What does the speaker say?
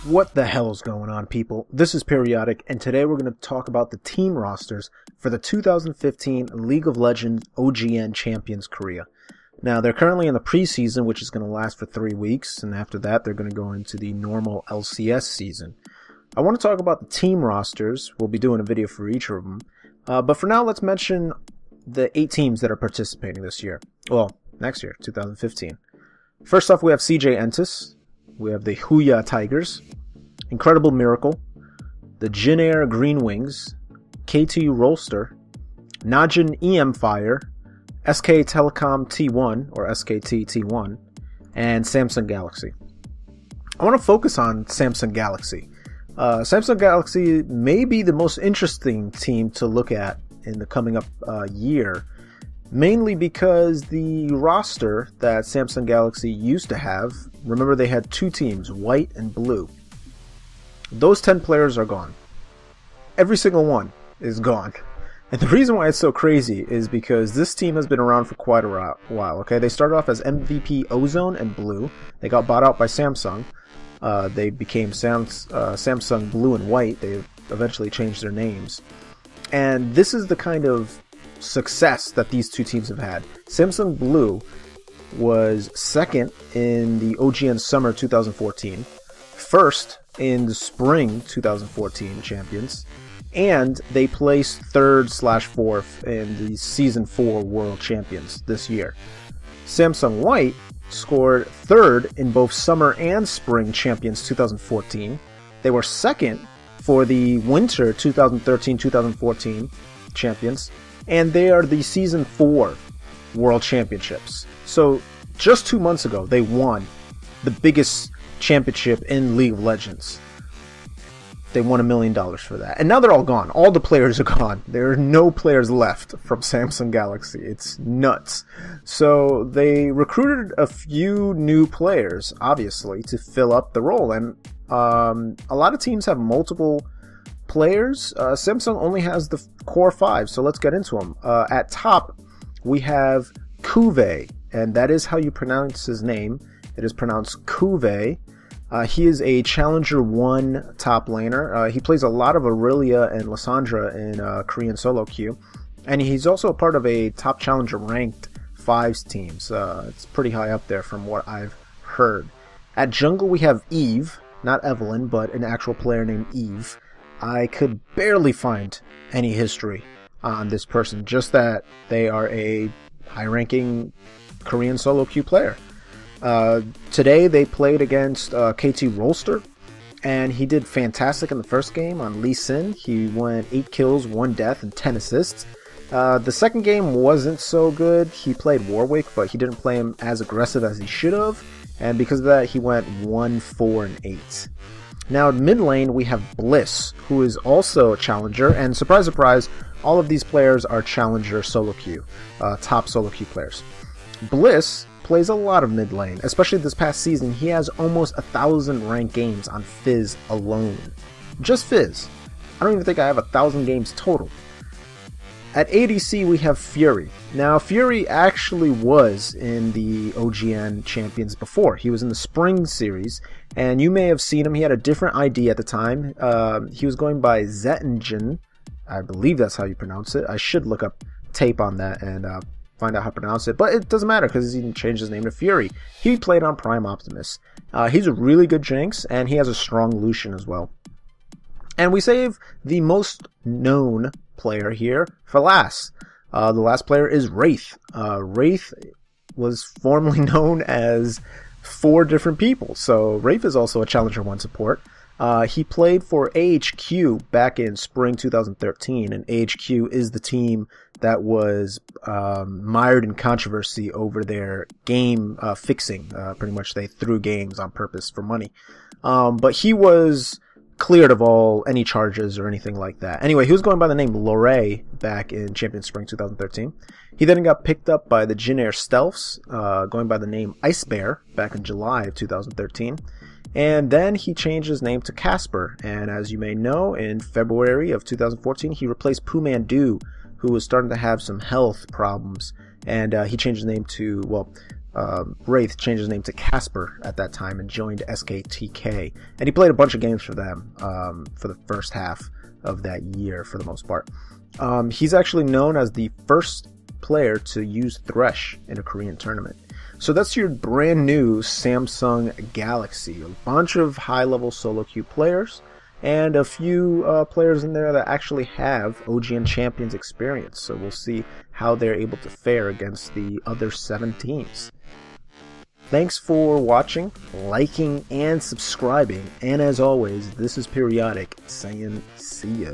What the hell is going on, people? This is Periodic, and today we're going to talk about the team rosters for the 2015 League of Legends OGN Champions Korea. Now, they're currently in the preseason, which is going to last for 3 weeks, and after that, they're going to go into the normal LCS season. I want to talk about the team rosters. We'll be doing a video for each of them. But for now, let's mention the 8 teams that are participating this year. Well, next year, 2015. First off, we have CJ Entus. We have the Huya Tigers, Incredible Miracle, the Jin Air Green Wings, KT Rolster, Najin EM Fire, SK Telecom T1 or SKT T1, and Samsung Galaxy. I want to focus on Samsung Galaxy. Samsung Galaxy may be the most interesting team to look at in the coming up year, mainly because the roster that Samsung Galaxy used to have, remember they had 2 teams, white and blue. Those 10 players are gone. Every single one is gone. And the reason why it's so crazy is because this team has been around for quite a while, okay? They started off as MVP Ozone and Blue. They got bought out by Samsung. They became Samsung Blue and White. They eventually changed their names. And this is the kind of success that these 2 teams have had. Samsung Blue was second in the OGN Summer 2014, first in the Spring 2014 Champions, and they placed 3rd/4th in the Season 4 World Champions this year. Samsung White scored 3rd in both Summer and Spring Champions 2014. They were second for the Winter 2013-2014 Champions, and they are the Season 4 World Championships. So just 2 months ago, they won the biggest championship in League of Legends. They won $1 million for that. And now they're all gone. All the players are gone. There are no players left from Samsung Galaxy. It's nuts. So they recruited a few new players, obviously, to fill up the role. And a lot of teams have multiple players. Samsung only has the core 5, so let's get into them. At top, we have Kuve, and that is how you pronounce his name. It is pronounced Kuve. He is a Challenger 1 top laner. He plays a lot of Aurelia and Lysandra in Korean solo queue, and he's also a part of a top Challenger ranked 5s teams. It's pretty high up there from what I've heard. At jungle, we have Eve, not Evelyn, but an actual player named Eve. I could barely find any history on this person, just that they are a high-ranking Korean solo queue player. Today they played against KT Rolster, and he did fantastic in the first game on Lee Sin. He went 8 kills, 1 death, and 10 assists. The second game wasn't so good. He played Warwick, but he didn't play him as aggressive as he should have, and because of that he went 1, 4, and 8. Now, mid lane, we have Bliss, who is also a Challenger, and surprise, surprise, all of these players are Challenger solo queue, top solo queue players. Bliss plays a lot of mid lane, especially this past season. He has almost 1,000 ranked games on Fizz alone. Just Fizz. I don't even think I have 1,000 games total. At ADC, we have Fury. Now, Fury actually was in the OGN Champions before. He was in the Spring Series, and you may have seen him. He had a different ID at the time. He was going by Zetingen. I believe that's how you pronounce it. I should look up tape on that and find out how to pronounce it, but it doesn't matter because he changed his name to Fury. He played on Prime Optimus. He's a really good Jinx, and he has a strong Lucian as well. And we save the most known player here for last. The last player is Wraith. Wraith was formerly known as 4 different people, so Wraith is also a Challenger 1 support. He played for AHQ back in Spring 2013, and AHQ is the team that was mired in controversy over their game fixing. Pretty much they threw games on purpose for money. But he was cleared of any charges or anything like that. Anyway, he was going by the name Lorray back in Champion Spring 2013. He then got picked up by the Jin Air Stealths, going by the name Ice Bear back in July of 2013. And then he changed his name to Casper, and as you may know, in February of 2014, he replaced Pumandu, who was starting to have some health problems, and he changed his name to, well, Wraith changed his name to Casper at that time and joined SKTK. And he played a bunch of games for them for the first half of that year for the most part. He's actually known as the first player to use Thresh in a Korean tournament. So that's your brand new Samsung Galaxy. A bunch of high-level solo queue players and a few players in there that actually have OGN Champions experience. So we'll see how they're able to fare against the other 7 teams. Thanks for watching, liking, and subscribing. And as always, this is Periodic saying see ya.